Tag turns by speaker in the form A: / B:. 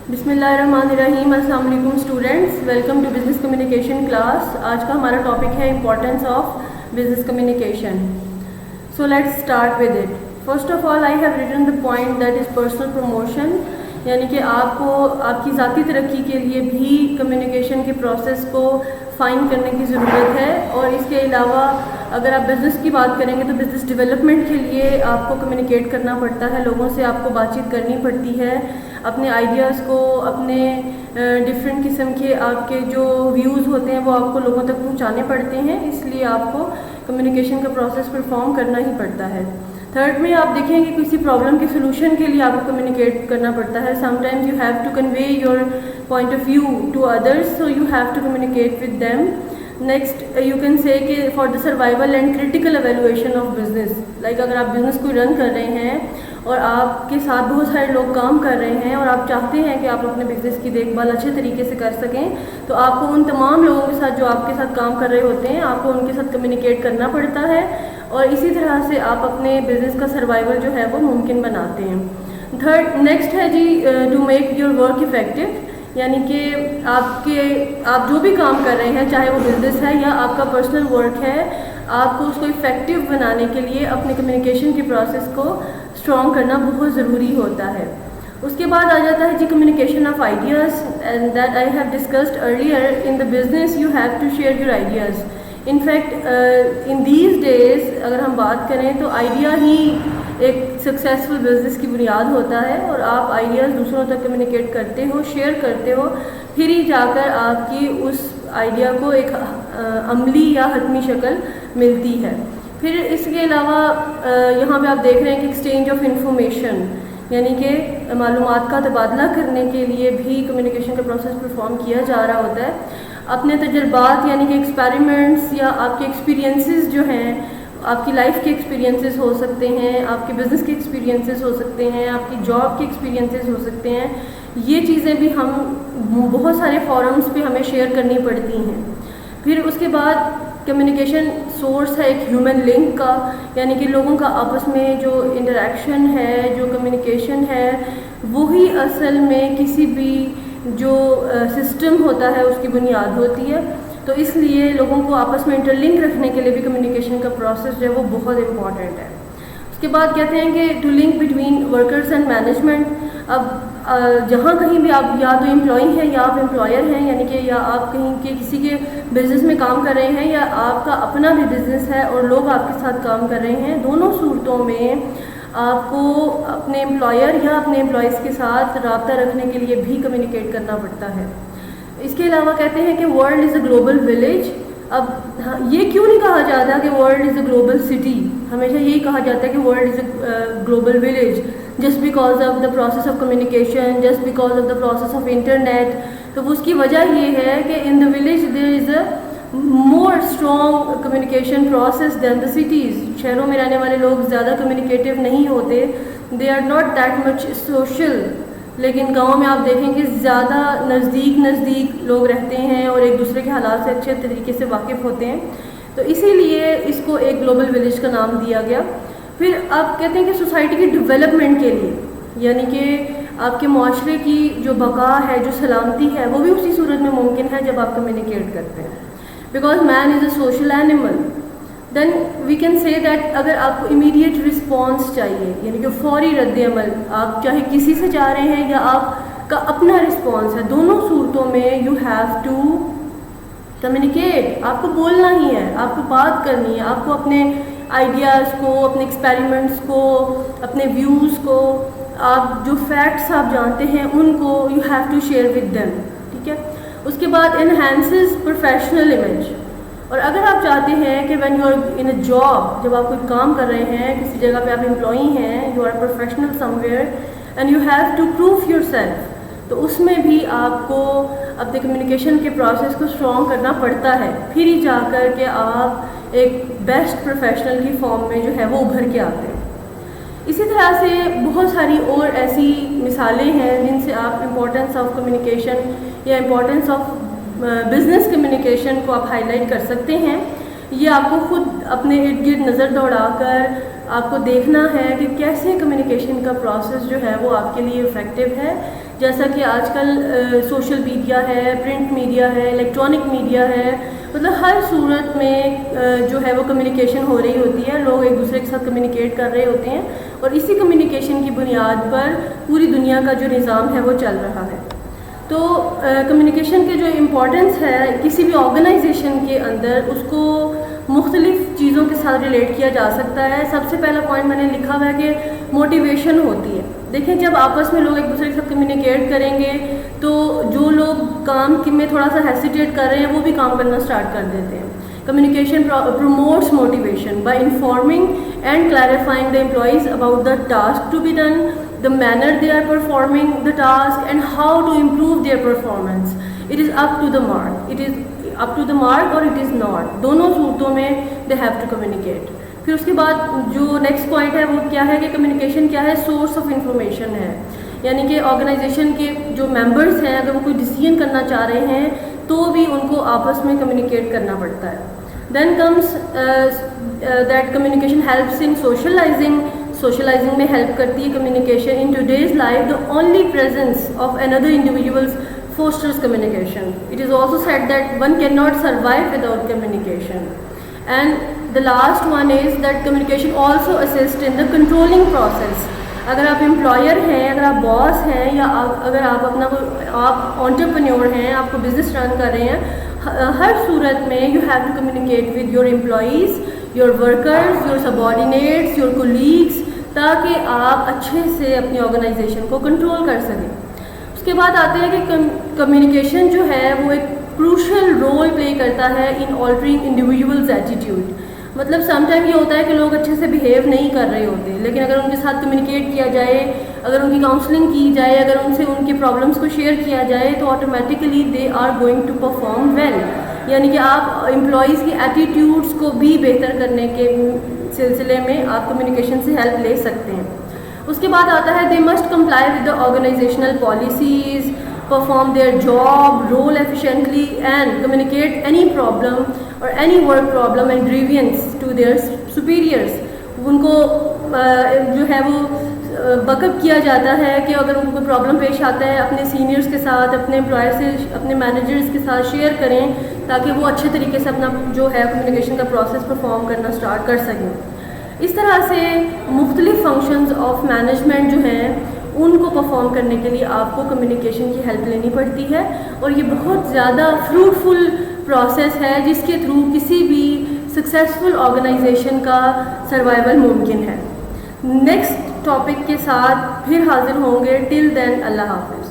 A: بسم اللہ الرحمن الرحیم. السلام علیکم students, welcome to business communication class. آج کا ہمارا ٹاپک ہے importance of business communication. So let's start with it. First of all I have written the point that is personal promotion, یعنی کہ آپ کو آپ کی ذاتی ترقی کے لیے بھی کمیونیکیشن کے پروسیس کو فائن کرنے کی ضرورت ہے. اور اس کے علاوہ اگر آپ بزنس کی بات کریں گے تو بزنس ڈیولپمنٹ کے لیے آپ کو کمیونیکیٹ کرنا پڑتا ہے, لوگوں سے آپ کو بات چیت کرنی پڑتی ہے, اپنے آئیڈیاز کو, اپنے ڈفرینٹ قسم کے آپ کے جو ویوز ہوتے ہیں وہ آپ کو لوگوں تک پہنچانے پڑتے ہیں, اس لیے آپ کو کمیونیکیشن کا پروسیس پرفارم کرنا ہی پڑتا ہے. تھرڈ میں آپ دیکھیں کہ کسی پرابلم کے سلوشن کے لیے آپ کو کمیونیکیٹ کرنا پڑتا ہے. Sometimes you have to convey your point of view to others, so you have to communicate with them. Next you can say کہ for the survival and critical evaluation of business, like اگر آپ business کو رن کر رہے ہیں اور آپ کے ساتھ بہت سارے لوگ کام کر رہے ہیں اور آپ چاہتے ہیں کہ آپ اپنے بزنس کی دیکھ بھال اچھے طریقے سے کر سکیں, تو آپ کو ان تمام لوگوں کے ساتھ جو آپ کے ساتھ کام کر رہے ہوتے ہیں آپ کو ان کے ساتھ کمیونیکیٹ کرنا پڑتا ہے, اور اسی طرح سے آپ اپنے بزنس کا سروائیول جو ہے وہ ممکن بناتے ہیں. نیکسٹ ہے جی to make your work effective, یعنی کہ آپ جو بھی کام کر رہے ہیں چاہے وہ بزنس ہے یا آپ کا پرسنل ورک ہے, آپ کو اس کو افیکٹو بنانے کے لیے اپنے کمیونیکیشن کے پروسیس کو اسٹرانگ کرنا بہت ضروری ہوتا ہے. اس کے بعد آ جاتا ہے جی communication of ideas, and that I have discussed earlier. In the business you have to share your ideas. In fact in these days اگر ہم بات کریں تو آئیڈیا ہی ایک سکسیزفل بزنس کی بنیاد ہوتا ہے, اور آپ آئیڈیاز دوسروں تک کمیونیکیٹ کرتے ہو, شیئر کرتے ہو, پھر ہی جا کر آپ کی اس آئیڈیا کو ایک عملی یا حتمی شکل ملتی ہے. پھر اس کے علاوہ یہاں پہ آپ دیکھ رہے ہیں کہ ایکسچینج آف انفارمیشن, یعنی کہ معلومات کا تبادلہ کرنے کے لیے بھی کمیونیکیشن کا پروسیس پرفارم کیا جا رہا ہوتا ہے. اپنے تجربات یعنی کہ ایکسپیریمنٹس یا آپ کے ایکسپیرینسز جو ہیں, آپ کی لائف کے ایکسپیرینسز ہو سکتے ہیں, آپ کے بزنس کے ایکسپیرینسز ہو سکتے ہیں, آپ کی جاب کے ایکسپیرینسز ہو سکتے ہیں, یہ چیزیں بھی ہم بہت سارے فورمز پہ ہمیں شیئر کرنی پڑتی ہیں. پھر اس کے بعد کمیونیکیشن سورس ہے ایک ہیومن لنک کا, یعنی کہ لوگوں کا آپس میں جو انٹریکشن ہے, جو کمیونیکیشن ہے, وہی اصل میں کسی بھی جو سسٹم ہوتا ہے اس کی بنیاد ہوتی ہے. تو اس لیے لوگوں کو آپس میں انٹر لنک رکھنے کے لیے بھی کمیونیکیشن کا پروسیس جو ہے وہ بہت امپورٹنٹ ہے. اس کے بعد کہتے ہیں کہ to link between workers and management. اب جہاں کہیں بھی آپ یا تو امپلائی ہیں یا آپ امپلائر ہیں, یعنی کہ یا آپ کہیں کے کسی کے بزنس میں کام کر رہے ہیں یا آپ کا اپنا بھی بزنس ہے اور لوگ آپ کے ساتھ کام کر رہے ہیں, دونوں صورتوں میں آپ کو اپنے امپلائر یا اپنے امپلائیز کے ساتھ رابطہ رکھنے کے لیے بھی کمیونیکیٹ کرنا پڑتا ہے. اس کے علاوہ کہتے ہیں کہ world is a global village. اب یہ کیوں نہیں کہا جاتا کہ world is a global city, ہمیشہ یہی کہا جاتا ہے کہ world is a global village, just because of the process of communication, just because of the process of internet. تو اس کی وجہ یہ ہے کہ in the village there is a more strong communication process than the cities. شہروں میں رہنے والے لوگ زیادہ کمیونیکیٹیو نہیں ہوتے, they are not that much social, لیکن گاؤں میں آپ دیکھیں کہ زیادہ نزدیک لوگ رہتے ہیں اور ایک دوسرے کے حالات سے اچھے طریقے سے واقف ہوتے ہیں, تو اسی لیے اس کو ایک گلوبل ولیج کا نام دیا گیا. پھر آپ کہتے ہیں کہ سوسائٹی کی ڈیولپمنٹ کے لیے, یعنی کہ آپ کے معاشرے کی جو بقا ہے, جو سلامتی ہے, وہ بھی اسی صورت میں ممکن ہے جب آپ کمیونیکیٹ کرتے ہیں. Because man is a social animal. Then we can say that اگر آپ کو امیڈیٹ رسپانس چاہیے, یعنی کہ فوری رد عمل, آپ چاہے کسی سے چاہ رہے ہیں یا آپ کا اپنا رسپانس ہے, دونوں صورتوں میں یو ہیو ٹو کمیونیکیٹ. آپ کو بولنا ہی ہے, آپ کو بات کرنی ہے, آپ کو اپنے آئیڈیاز کو, اپنے ایکسپیریمنٹس کو, اپنے ویوز کو, آپ جو فیکٹس آپ جانتے ہیں ان کو you have to share with them. ٹھیک ہے. اس کے بعد انہینسز پروفیشنل امیج. اور اگر آپ چاہتے ہیں کہ when you are in a job, جب آپ کوئی کام کر رہے ہیں کسی جگہ پہ, آپ امپلائی ہیں, you are professional somewhere and you have to prove yourself, تو اس میں بھی آپ کو اپنے کمیونیکیشن کے پروسیس کو اسٹرانگ کرنا پڑتا ہے, پھر ہی جا کر کے آپ ایک بیسٹ پروفیشنل کی فارم میں جو ہے وہ ابھر کے آتے ہیں. اسی طرح سے بہت ساری اور ایسی مثالیں ہیں جن سے آپ امپورٹنس آف کمیونیکیشن یا امپورٹنس آف بزنس کمیونیکیشن کو آپ ہائی لائٹ کر سکتے ہیں. یہ آپ کو خود اپنے ارد گرد نظر دوڑا کر آپ کو دیکھنا ہے کہ کیسے کمیونیکیشن کا پروسیس جو ہے وہ آپ کے لیے افیکٹو ہے. جیسا کہ آج کل سوشل میڈیا ہے, پرنٹ میڈیا ہے, الیکٹرانک میڈیا ہے, مطلب ہر صورت میں جو ہے وہ کمیونیکیشن ہو رہی ہوتی ہے, لوگ ایک دوسرے کے ساتھ کمیونیکیٹ کر رہے ہوتے ہیں اور اسی کمیونیکیشن کی بنیاد پر پوری دنیا کا جو نظام ہے وہ چل رہا ہے. تو کمیونیکیشن کے جو امپورٹنس ہے کسی بھی آرگنائزیشن کے اندر, اس کو مختلف چیزوں کے ساتھ ریلیٹ کیا جا سکتا ہے. سب سے پہلا پوائنٹ میں نے لکھا ہوا ہے کہ موٹیویشن ہوتی ہے. دیکھیں, جب آپس میں لوگ ایک دوسرے کے ساتھ کمیونیکیٹ کریں گے تو جو لوگ کام میں تھوڑا سا ہیسیٹیٹ کر رہے ہیں وہ بھی کام کرنا اسٹارٹ کر دیتے ہیں. Communication promotes motivation by informing and clarifying the employees about the task to be done, the manner they are performing the task, and how to improve their performance. It is up to the mark. It is up to the mark or it is not. دونوں صورتوں میں they have to communicate. پھر اس کے بعد جو next point ہے وہ کیا ہے کہ کمیونیکیشن کیا ہے, سورس آف انفارمیشن ہے. یعنی کہ آرگنائزیشن کے جو ممبرس ہیں اگر وہ کوئی ڈیسیژن کرنا چاہ رہے ہیں تو بھی ان کو آپس میں کمیونیکیٹ کرنا پڑتا ہے. Then comes that communication helps in socializing میں ہیلپ کرتی ہے communication. In today's life the only presence of another individuals fosters communication. It is also said that one cannot survive without communication. And the last one is that communication also assists in the controlling process. اگر آپ employer ہیں, اگر آپ باس ہیں, یا اگر آپ entrepreneur ہیں, آپ کو بزنس رن کر رہے ہیں, ہر صورت میں you have to communicate with your employees, your workers, your subordinates, your colleagues, تاکہ آپ اچھے سے اپنی آرگنائزیشن کو کنٹرول کر سکیں. اس کے بعد آتے ہیں کہ کمیونیکیشن جو ہے وہ ایک کروشل رول پلے کرتا ہے ان آلٹرنگ انڈیویژولز ایٹیٹیوڈ. مطلب سم ٹائم یہ ہوتا ہے کہ لوگ اچھے سے بیہیو نہیں کر رہے ہوتے, لیکن اگر ان کے ساتھ کمیونیکیٹ کیا جائے, اگر ان کی کاؤنسلنگ کی جائے, اگر ان سے ان کے پرابلمس کو شیئر کیا جائے تو automatically they are going to perform well. یعنی کہ آپ امپلائیز کی ایٹیٹیوڈس کو بھی بہتر کرنے کے سلسلے میں آپ کمیونیکیشن سے ہیلپ لے سکتے ہیں. اس کے بعد آتا ہے they must comply with the organizational policies, perform their job role efficiently and communicate any problem or any work problem and grievance to their superiors. ان کو جو ہے وہ بک اپ کیا جاتا ہے کہ اگر ان کو کوئی پرابلم پیش آتا ہے اپنے سینئرس کے ساتھ, اپنے امپلائر سے, اپنے مینیجرس کے ساتھ شیئر کریں تاکہ وہ اچھے طریقے سے اپنا جو ہے کمیونیکیشن کا پروسیس پرفارم کرنا اسٹارٹ کر سکیں. اس طرح سے مختلف فنکشنز آف مینجمنٹ جو ہیں ان کو پرفارم کرنے کے لیے آپ کو کمیونیکیشن کی ہیلپ لینی پڑتی ہے, اور یہ بہت زیادہ فروٹفل پروسیس ہے جس کے تھرو کسی بھی سکسیزفل آرگنائزیشن کا سروائیول ممکن ہے. نیکسٹ ٹاپک کے ساتھ پھر حاضر ہوں گے. ٹل دین اللہ حافظ.